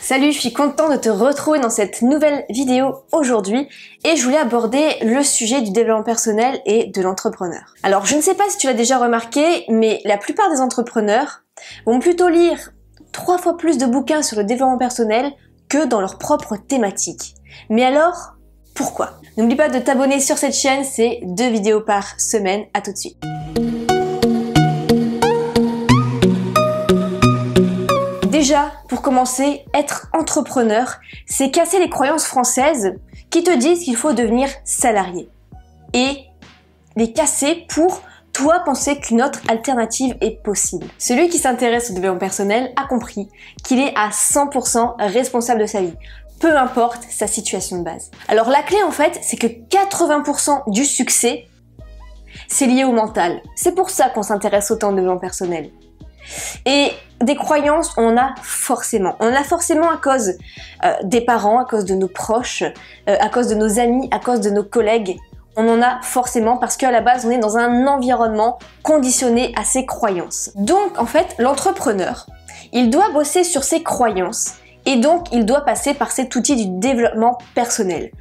Salut, je suis contente de te retrouver dans cette nouvelle vidéo aujourd'hui et je voulais aborder le sujet du développement personnel et de l'entrepreneur. Alors je ne sais pas si tu l'as déjà remarqué, mais la plupart des entrepreneurs vont plutôt lire 3 fois plus de bouquins sur le développement personnel que dans leur propre thématique. Mais alors, pourquoi? N'oublie pas de t'abonner sur cette chaîne, c'est 2 vidéos par semaine. À tout de suite. Déjà, pour commencer, être entrepreneur, c'est casser les croyances françaises qui te disent qu'il faut devenir salarié. Et les casser pour toi penser qu'une autre alternative est possible. Celui qui s'intéresse au développement personnel a compris qu'il est à 100% responsable de sa vie, peu importe sa situation de base. Alors la clé en fait, c'est que 80% du succès, c'est lié au mental. C'est pour ça qu'on s'intéresse autant au développement personnel. Et des croyances, on en a forcément. On en a forcément à cause des parents, à cause de nos proches, à cause de nos amis, à cause de nos collègues. On en a forcément parce qu'à la base, on est dans un environnement conditionné à ces croyances. Donc, en fait, l'entrepreneur, il doit bosser sur ses croyances et donc il doit passer par cet outil du développement personnel.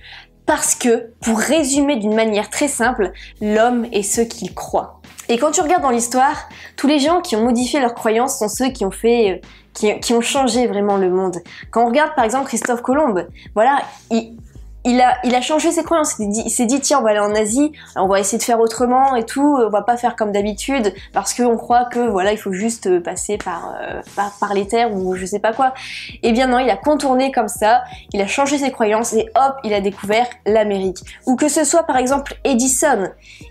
Parce que, pour résumer d'une manière très simple, l'homme est ce qu'il croit. Et quand tu regardes dans l'histoire, tous les gens qui ont modifié leurs croyances sont ceux qui ont fait, qui ont changé vraiment le monde. Quand on regarde par exemple Christophe Colomb, voilà, il a changé ses croyances. Il s'est dit tiens, on va aller en Asie, on va essayer de faire autrement et tout, on va pas faire comme d'habitude parce qu'on croit que voilà, il faut juste passer par les terres ou je sais pas quoi. Eh bien non, il a contourné comme ça, il a changé ses croyances et hop, il a découvert l'Amérique. Ou que ce soit par exemple Edison,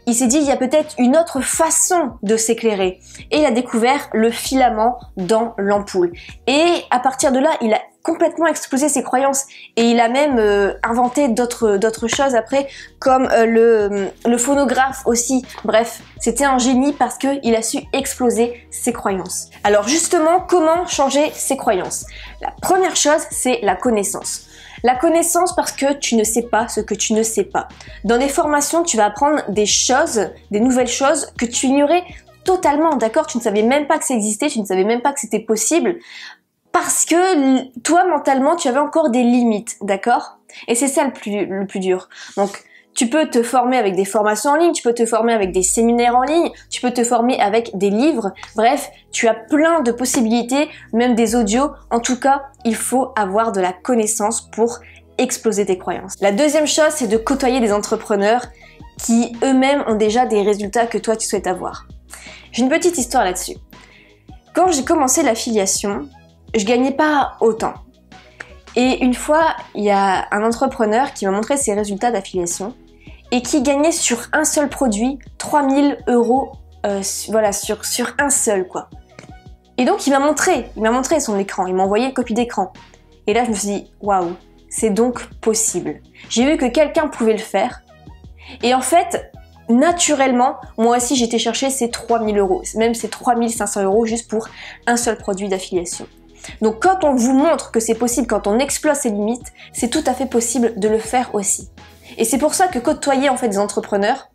il s'est dit il y a peut-être une autre façon de s'éclairer et il a découvert le filament dans l'ampoule. Et à partir de là, il a complètement explosé ses croyances et il a même inventé d'autres choses après comme le phonographe aussi. Bref, c'était un génie parce qu'il a su exploser ses croyances. Alors justement, comment changer ses croyances? La première chose, c'est la connaissance. La connaissance parce que tu ne sais pas ce que tu ne sais pas. Dans des formations, tu vas apprendre des choses, des nouvelles choses que tu ignorais totalement, d'accord? Tu ne savais même pas que ça existait, tu ne savais même pas que c'était possible. Parce que toi, mentalement, tu avais encore des limites, d'accord? Et c'est ça le plus dur. Donc, tu peux te former avec des formations en ligne, tu peux te former avec des séminaires en ligne, tu peux te former avec des livres. Bref, tu as plein de possibilités, même des audios. En tout cas, il faut avoir de la connaissance pour exploser tes croyances. La deuxième chose, c'est de côtoyer des entrepreneurs qui eux-mêmes ont déjà des résultats que toi, tu souhaites avoir. J'ai une petite histoire là-dessus. Quand j'ai commencé l'affiliation, je gagnais pas autant. Et une fois, il y a un entrepreneur qui m'a montré ses résultats d'affiliation et qui gagnait sur un seul produit 3000 €, voilà, sur un seul, quoi. Et donc, il m'a montré son écran, il m'a envoyé une copie d'écran. Et là, je me suis dit, waouh, c'est donc possible. J'ai vu que quelqu'un pouvait le faire. Et en fait, naturellement, moi aussi, j'étais chercher ces 3000 €, même ces 3500 € juste pour un seul produit d'affiliation. Donc quand on vous montre que c'est possible, quand on explose ses limites, c'est tout à fait possible de le faire aussi. Et c'est pour ça que côtoyer en fait des entrepreneurs,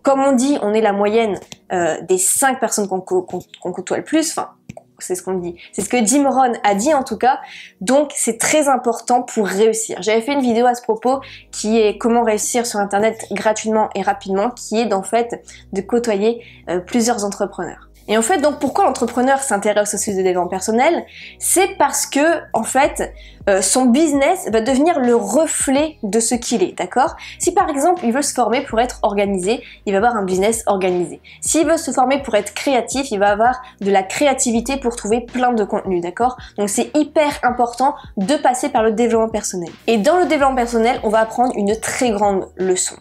comme on dit, on est la moyenne des 5 personnes qu'on côtoie le plus, enfin c'est ce qu'on dit, c'est ce que Jim Rohn a dit en tout cas, donc c'est très important pour réussir. J'avais fait une vidéo à ce propos qui est comment réussir sur internet gratuitement et rapidement, qui est en fait de côtoyer plusieurs entrepreneurs. Et en fait, donc pourquoi l'entrepreneur s'intéresse au sujet du développement personnel? C'est parce que, en fait, son business va devenir le reflet de ce qu'il est, d'accord? Si par exemple, il veut se former pour être organisé, il va avoir un business organisé. S'il veut se former pour être créatif, il va avoir de la créativité pour trouver plein de contenu, d'accord? Donc c'est hyper important de passer par le développement personnel. Et dans le développement personnel, on va apprendre une très grande leçon.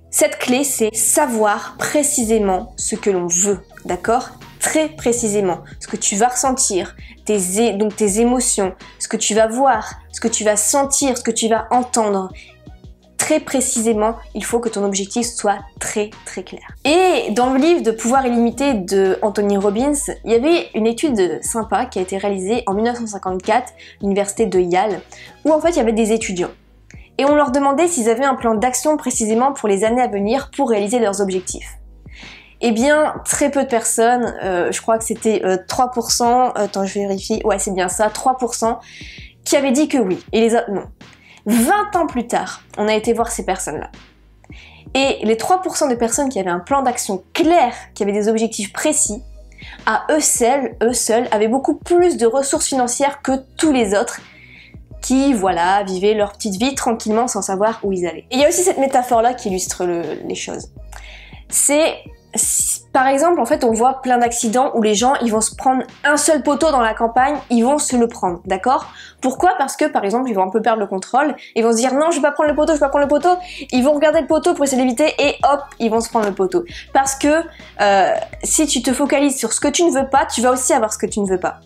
Cette clé, c'est savoir précisément ce que l'on veut, d'accord? Très précisément, ce que tu vas ressentir, donc tes émotions, ce que tu vas voir, ce que tu vas sentir, ce que tu vas entendre. Très précisément, il faut que ton objectif soit très très clair. Et dans le livre de Pouvoir illimité de Anthony Robbins, il y avait une étude sympa qui a été réalisée en 1954 à l'université de Yale, où en fait il y avait des étudiants. Et on leur demandait s'ils avaient un plan d'action précisément pour les années à venir pour réaliser leurs objectifs. Eh bien, très peu de personnes, je crois que c'était 3%, attends je vérifie, ouais c'est bien ça, 3% qui avaient dit que oui, et les autres non. 20 ans plus tard, on a été voir ces personnes-là. Et les 3% des personnes qui avaient un plan d'action clair, qui avaient des objectifs précis, à eux seuls, avaient beaucoup plus de ressources financières que tous les autres, qui, voilà, vivaient leur petite vie tranquillement sans savoir où ils allaient. Et il y a aussi cette métaphore-là qui illustre les choses. C'est, par exemple, en fait, on voit plein d'accidents où les gens, ils vont se prendre un seul poteau dans la campagne, ils vont se le prendre, d'accord? Pourquoi? Parce que, par exemple, ils vont un peu perdre le contrôle, ils vont se dire non, je vais pas prendre le poteau, je vais pas prendre le poteau, ils vont regarder le poteau pour essayer d'éviter et hop, ils vont se prendre le poteau. Parce que si tu te focalises sur ce que tu ne veux pas, tu vas aussi avoir ce que tu ne veux pas.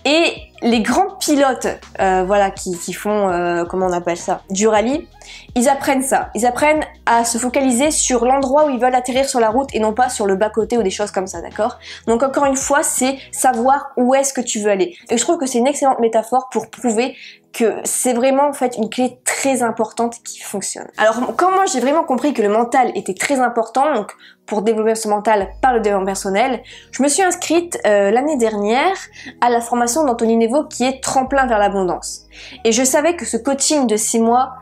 Et les grands pilotes, voilà, qui font, comment on appelle ça, du rallye, ils apprennent ça. Ils apprennent à se focaliser sur l'endroit où ils veulent atterrir sur la route et non pas sur le bas-côté ou des choses comme ça, d'accord? Donc encore une fois, c'est savoir où est-ce que tu veux aller. Et je trouve que c'est une excellente métaphore pour prouver que c'est vraiment en fait une clé très importante qui fonctionne. Alors quand moi j'ai vraiment compris que le mental était très important, donc pour développer ce mental par le développement personnel, je me suis inscrite l'année dernière à la formation d'Anthony Nevo qui est Tremplin vers l'abondance. Et je savais que ce coaching de 6 mois,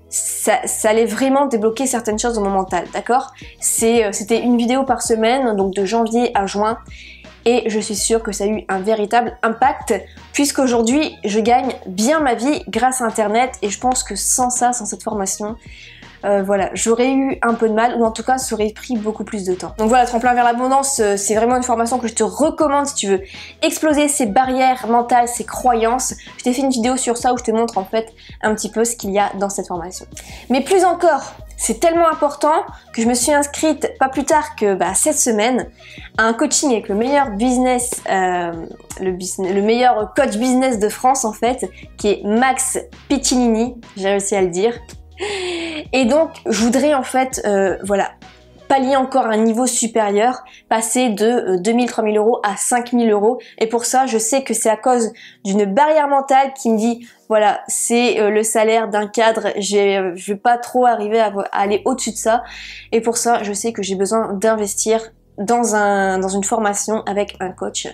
ça allait vraiment débloquer certaines choses dans mon mental, d'accord? C'était une vidéo par semaine, donc de janvier à juin. Et je suis sûre que ça a eu un véritable impact puisqu'aujourd'hui je gagne bien ma vie grâce à internet et je pense que sans ça, sans cette formation, voilà, j'aurais eu un peu de mal ou en tout cas ça aurait pris beaucoup plus de temps. Donc voilà, Tremplin vers l'abondance, c'est vraiment une formation que je te recommande si tu veux exploser ces barrières mentales, ces croyances. Je t'ai fait une vidéo sur ça où je te montre en fait un petit peu ce qu'il y a dans cette formation. Mais plus encore, c'est tellement important que je me suis inscrite pas plus tard que cette semaine à un coaching avec le meilleur business, le meilleur coach business de France en fait, qui est Max Piccinini, j'ai réussi à le dire. Et donc je voudrais en fait, voilà, pallier encore un niveau supérieur, passer de 2000-3000 euros à 5000 euros. Et pour ça, je sais que c'est à cause d'une barrière mentale qui me dit, voilà, c'est le salaire d'un cadre, je vais pas trop arriver à aller au-dessus de ça. Et pour ça, je sais que j'ai besoin d'investir dans une formation avec un coach.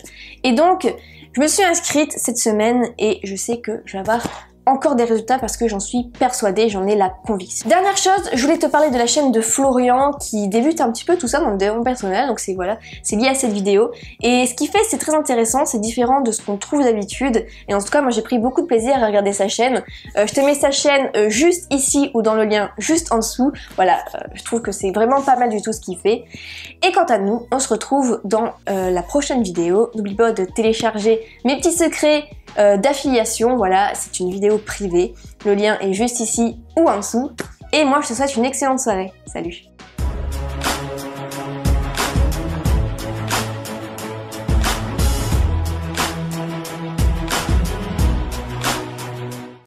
Et donc, je me suis inscrite cette semaine et je sais que je vais avoir encore des résultats parce que j'en suis persuadée, j'en ai la conviction. Dernière chose, je voulais te parler de la chaîne de Florian qui débute un petit peu tout ça dans le développement personnel, donc c'est voilà, c'est lié à cette vidéo. Et ce qu'il fait, c'est très intéressant, c'est différent de ce qu'on trouve d'habitude. Et en tout cas, moi j'ai pris beaucoup de plaisir à regarder sa chaîne. Je te mets sa chaîne juste ici ou dans le lien juste en dessous. Voilà, je trouve que c'est vraiment pas mal du tout ce qu'il fait. Et quant à nous, on se retrouve dans la prochaine vidéo. N'oublie pas de télécharger mes petits secrets d'affiliation, voilà, c'est une vidéo privée, le lien est juste ici ou en dessous, et moi je te souhaite une excellente soirée, salut!